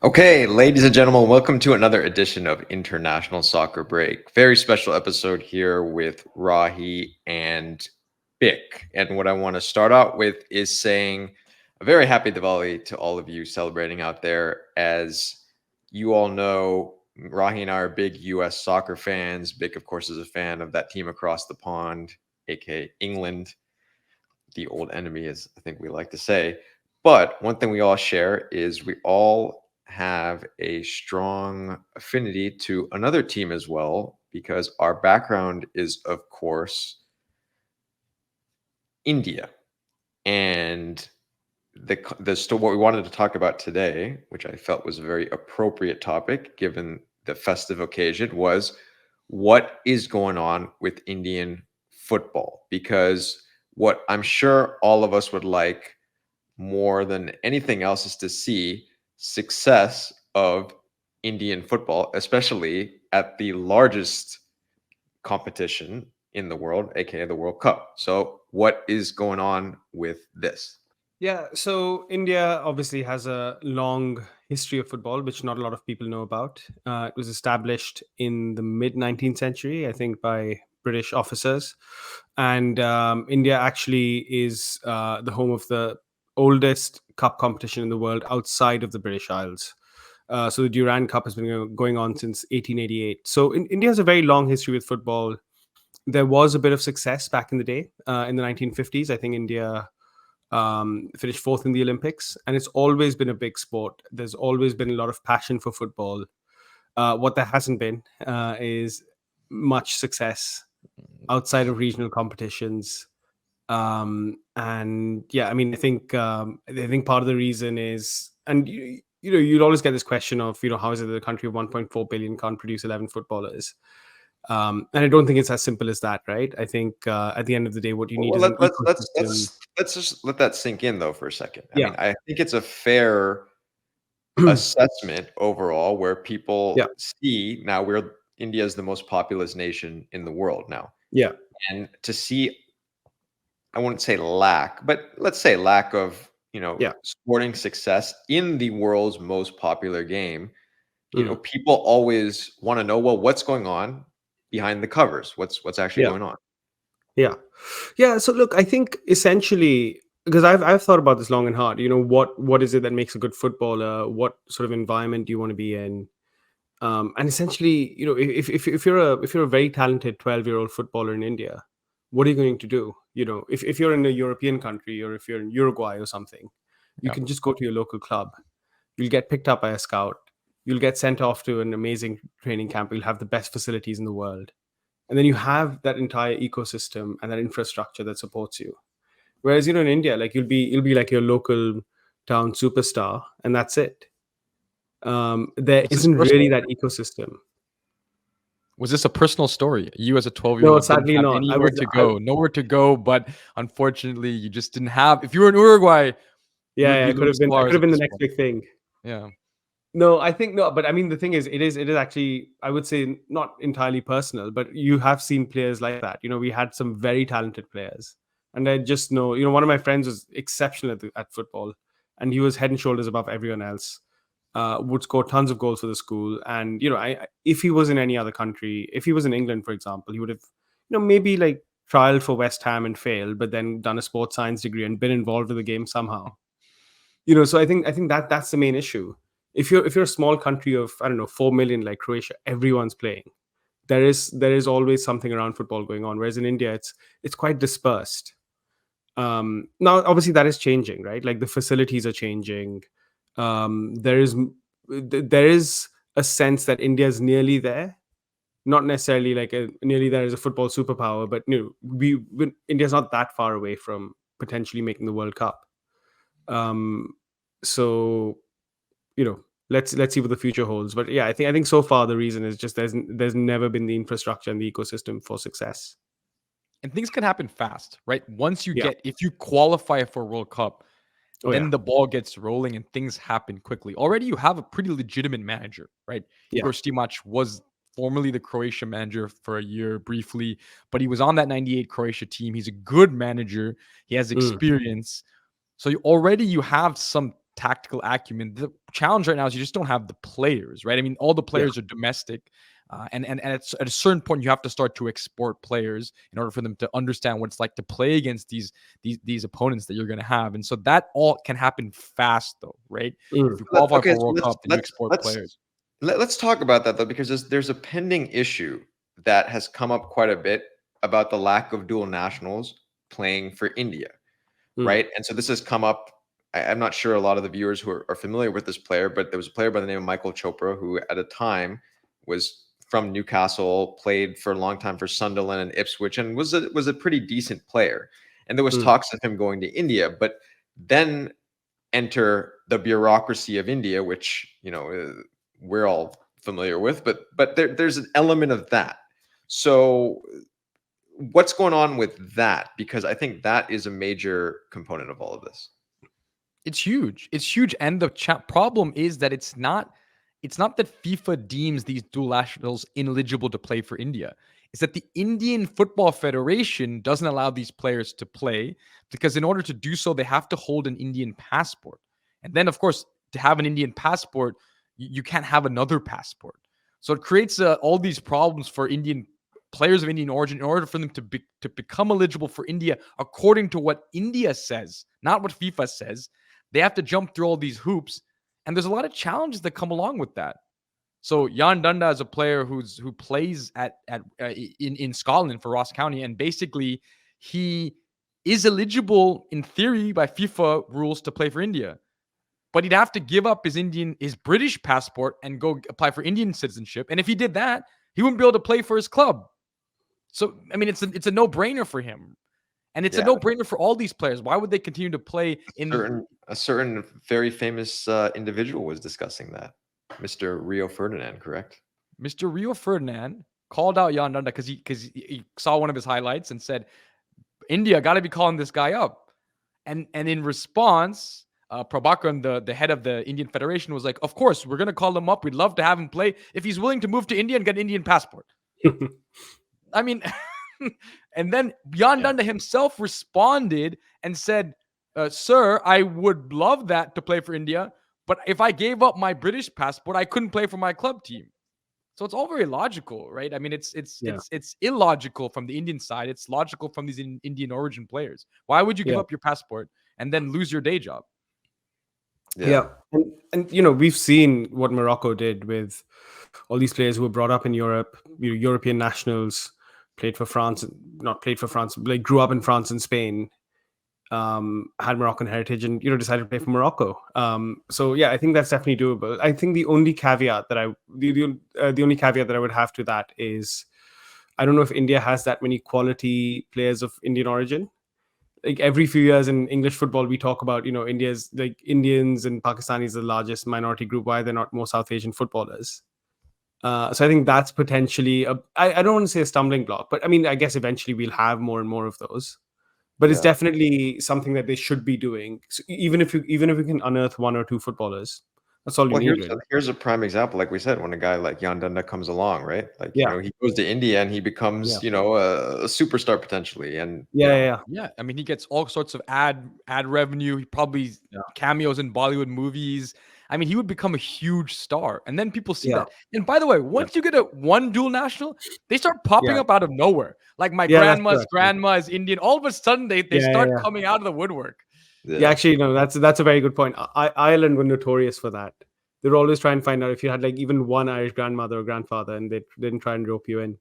Okay, ladies and gentlemen, welcome to another edition of International Soccer Break. Very special episode here with Rahi and Bick. And what I want to start out with is saying a very happy Diwali to all of you celebrating out there. As you all know, Rahi and I are big US soccer fans. Bick, of course, is a fan of that team across the pond, aka England, the old enemy, as I think we like to say. But one thing we all share is we all have a strong affinity to another team as well, because our background is, of course, India. And what we wanted to talk about today, which I felt was a very appropriate topic given the festive occasion, was what is going on with Indian football. Because what I'm sure all of us would like more than anything else is to see success of Indian football, especially at the largest competition in the world, aka the World Cup. So, what is going on with this? Yeah, so India obviously has a long history of football, which not a lot of people know about. It was established in the mid 19th century, I think, by British officers. And India actually is the home of the oldest cup competition in the world outside of the British Isles. So the Durand Cup has been going on since 1888. So India has a very long history with football. There was a bit of success back in the day in the 1950s. I think India finished fourth in the Olympics, and it's always been a big sport. There's always been a lot of passion for football. What there hasn't been is much success outside of regional competitions. And yeah, I mean, I think part of the reason is, and you'll always get this question of, how is it that a country of 1.4 billion can't produce 11 footballers? And I don't think it's as simple as that, right? I think at the end of the day, what you need Well, is an ecosystem. let's just let that sink in though for a second. I Yeah, mean, I think it's a fair assessment overall where people yeah, see now we're India is the most populous nation in the world now. yeah. And to see, I wouldn't say lack, but let's say lack of, Yeah. sporting success in the world's most popular game, Mm. people always want to know, well, what's going on behind the covers? What's actually Yeah. going on? Yeah. Yeah. So look, I think essentially, because I've thought about this long and hard. What is it that makes a good footballer? What sort of environment do you want to be in? And essentially, if you're a very talented 12-year-old footballer in India, what are you going to do? If you're in a European country, or if you're in Uruguay or something, you Yeah. can just go to your local club. You'll get picked up by a scout. You'll get sent off to an amazing training camp. You'll have the best facilities in the world, and then you have that entire ecosystem and that infrastructure that supports you. Whereas in India, like you'll be like your local town superstar, and that's it. There Was this isn't really personal? that ecosystem. Was this a personal story? You as a No, 12-year-old didn't sadly have not. anywhere to go, nowhere to go, but unfortunately, you just didn't have. If you were in Uruguay, you Yeah, would yeah, be I could have Luis been. I could Suarez have at been the this next point. big thing. Yeah. No, I think no, but I mean the thing is, it is actually, I would say, not entirely personal, but you have seen players like that. We had some very talented players, and I just know, one of my friends was exceptional at football, and he was head and shoulders above everyone else. Would score tons of goals for the school, and if he was in any other country, if he was in England, for example, he would have, maybe like trialed for West Ham and failed, but then done a sports science degree and been involved in the game somehow. So I think that's the main issue. If you're a small country of, I don't know, 4 million like Croatia, everyone's playing. There is always something around football going on, whereas in India it's quite dispersed. Now obviously that is changing, right? Like the facilities are changing. There is a sense that India is nearly there, not necessarily like nearly there as a football superpower, but India's not that far away from potentially making the World Cup. um so you know let's see what the future holds, but yeah, I think so far the reason is just there's never been the infrastructure and the ecosystem for success. And things can happen fast, right? Yeah. If you qualify for a World Cup, Oh yeah. then the ball gets rolling and things happen quickly. Already you have a pretty legitimate manager, right? Yeah. Igor Stimac was formerly the Croatia manager for a year briefly, but he was on that 98 Croatia team. He's a good manager. He has Mm. experience. So you have some tactical acumen. The challenge right now is you just don't have the players, right? I mean, all the players are domestic. And at a certain point, you have to start to export players in order for them to understand what it's like to play against these opponents that you're going to have. And so that all can happen fast, though, right? If you qualify for World Cup, then you export players. Let's talk about that, though, because there's a pending issue that has come up quite a bit about the lack of dual nationals playing for India, right? And so this has come up. I'm not sure a lot of the viewers who are familiar with this player, but there was a player by the name of Michael Chopra who at a time was from Newcastle, played for a long time for Sunderland and Ipswich, and was a pretty decent player. And there was talks of him going to India, but then enter the bureaucracy of India, which we're all familiar with. But there's an element of that. So what's going on with that? Because I think that is a major component of all of this. It's huge. It's huge, and the problem is that it's not that FIFA deems these dual nationals ineligible to play for India. It's that the Indian Football Federation doesn't allow these players to play because in order to do so, they have to hold an Indian passport. And then, of course, to have an Indian passport, you can't have another passport. So it creates all these problems for Indian players of Indian origin in order for them to become eligible for India according to what India says, not what FIFA says. They have to jump through all these hoops. And there's a lot of challenges that come along with that. So Jan Dunda is a player who plays in Scotland for Ross County, and basically he is eligible in theory by FIFA rules to play for India, but he'd have to give up his British passport and go apply for Indian citizenship. And if he did that, he wouldn't be able to play for his club. So I mean, it's a no-brainer for him. And it's a no-brainer for all these players. Why would they continue to play in a certain very famous individual was discussing that, Mr. Rio Ferdinand, correct? Mr. Rio Ferdinand called out Jan Dunda because he saw one of his highlights and said, India got to be calling this guy up. And in response, Prabhakaran, the head of the Indian Federation, was like, of course, we're going to call him up. We'd love to have him play if he's willing to move to India and get an Indian passport. I mean... And then Jan Dunda himself responded and said, sir, I would love that to play for India, but if I gave up my British passport, I couldn't play for my club team. So it's all very logical, right? I mean, it's illogical from the Indian side. It's logical from these Indian origin players. Why would you give up your passport and then lose your day job? Yeah. And we've seen what Morocco did with all these players who were brought up in Europe, European nationals, played for France, like grew up in France and Spain, had Moroccan heritage, and decided to play for Morocco. So yeah, I think that's definitely doable. I think the only caveat that I would have to that is, I don't know if India has that many quality players of Indian origin. Like every few years in English football, we talk about India's like Indians and Pakistanis the largest minority group. Why they're not more South Asian footballers? So I think that's potentially I don't want to say a stumbling block, but I mean, I guess eventually we'll have more and more of those. But it's definitely something that they should be doing. So even if we can unearth one or two footballers, that's all you need. Here's a prime example. Like we said, when a guy like Jan Dunda comes along, right? Like he goes to India and he becomes a superstar potentially. And yeah. I mean, he gets all sorts of ad revenue. He probably cameos in Bollywood movies. I mean, he would become a huge star. And then people see that. And by the way, once you get one dual national, they start popping up out of nowhere. Like my grandma's grandma is Indian. All of a sudden, they start coming out of the woodwork. Yeah, actually, no, that's a very good point. Ireland were notorious for that. They'd always try and find out if you had like even one Irish grandmother or grandfather, and they didn't try and rope you in.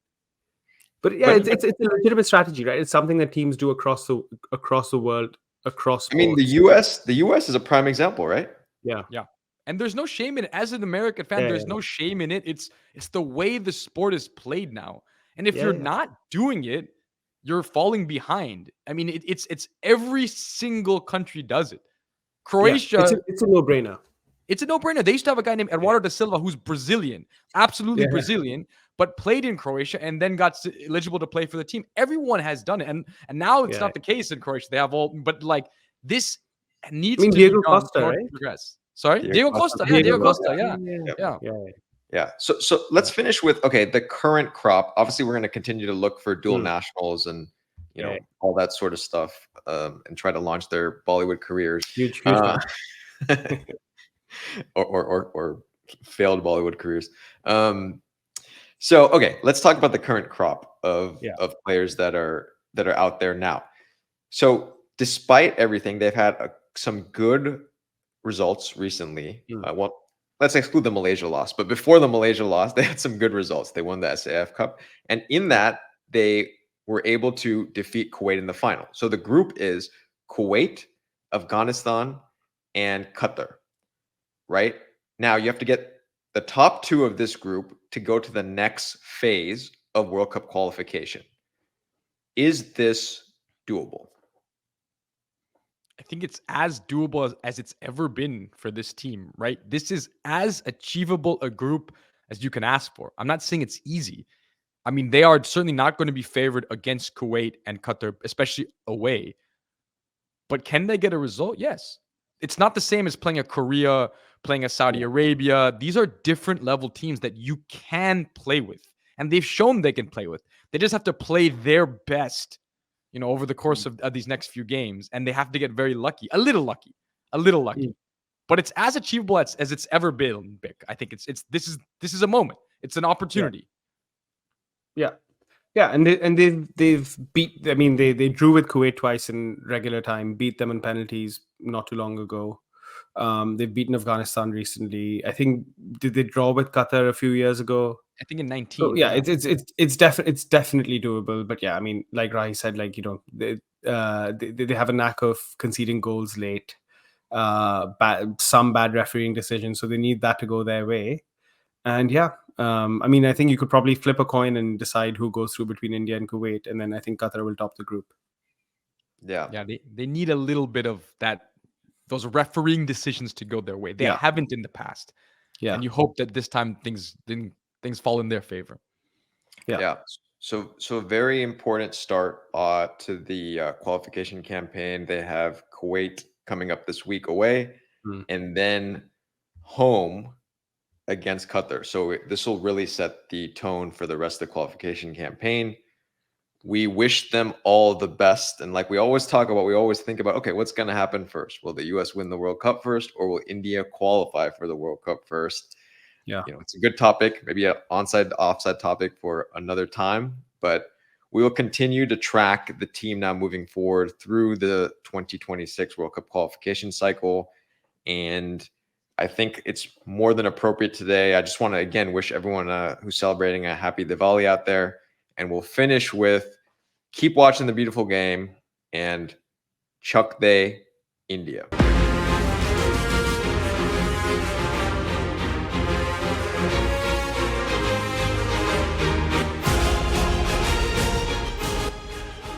But it's a legitimate strategy, right? It's something that teams do across the world, across sports. I mean, the US is a prime example, right? Yeah. And there's no shame in it. As an American fan, there's no shame in it. It's the way the sport is played now. And if you're not doing it, you're falling behind. I mean, it's every single country does it. Croatia. It's a no-brainer. It's a no-brainer. They used to have a guy named Eduardo da Silva who's Brazilian, absolutely Brazilian, but played in Croatia and then got eligible to play for the team. Everyone has done it. And now it's not the case in Croatia. They have all, but like this needs to Diego be done Costa, right? Progress. Sorry? Diego Costa. Diego Costa. Yeah. So let's finish with, the current crop. Obviously, we're going to continue to look for dual nationals and, all that sort of stuff and try to launch their Bollywood careers. Huge. or failed Bollywood careers. So okay, let's talk about the current crop of players that are out there now. So despite everything, they've had some good results recently. Well, let's exclude the Malaysia loss, but before the Malaysia loss, they had some good results. They won the SAF Cup, and in that they were able to defeat Kuwait in the final. So the group is Kuwait, Afghanistan, and Qatar. Right now, you have to get the top two of this group to go to the next phase of World Cup qualification. Is this doable? I think it's as doable as it's ever been for this team, right? This is as achievable a group as you can ask for. I'm not saying it's easy. I mean, they are certainly not going to be favored against Kuwait and Qatar, especially away. But can they get a result? Yes. It's not the same as playing a Korea, playing a Saudi Arabia. These are different level teams that you can play with. And they've shown they can play with. They just have to play their best, over the course of these next few games. And they have to get very lucky, a little lucky. But it's as achievable as it's ever been, Bick. I think this is a moment. It's an opportunity. Yeah. And they've beat. I mean, they drew with Kuwait twice in regular time, beat them in penalties not too long ago. They've beaten Afghanistan recently. I think did they draw with Qatar a few years ago? I think in 19. So, yeah, it's definitely doable. But yeah, I mean, like Rahi said, they have a knack of conceding goals late. Some bad refereeing decisions, so they need that to go their way. And yeah, I mean, I think you could probably flip a coin and decide who goes through between India and Kuwait, and then I think Qatar will top the group. Yeah, they need a little bit of those refereeing decisions to go their way. They haven't in the past. Yeah, and you hope that this time things fall in their favor. Yeah. So a very important start to the qualification campaign. They have Kuwait coming up this week away, and then home against Qatar. So this will really set the tone for the rest of the qualification campaign. We wish them all the best. And like we always talk about, we always think about, okay, what's going to happen first? Will the US win the World Cup first, or will India qualify for the World Cup first? Yeah. It's a good topic, maybe an onside, offside topic for another time, but we will continue to track the team now moving forward through the 2026 World Cup qualification cycle. And I think it's more than appropriate today. I just want to, again, wish everyone who's celebrating a happy Diwali out there. And we'll finish with keep watching the beautiful game and Chak De India.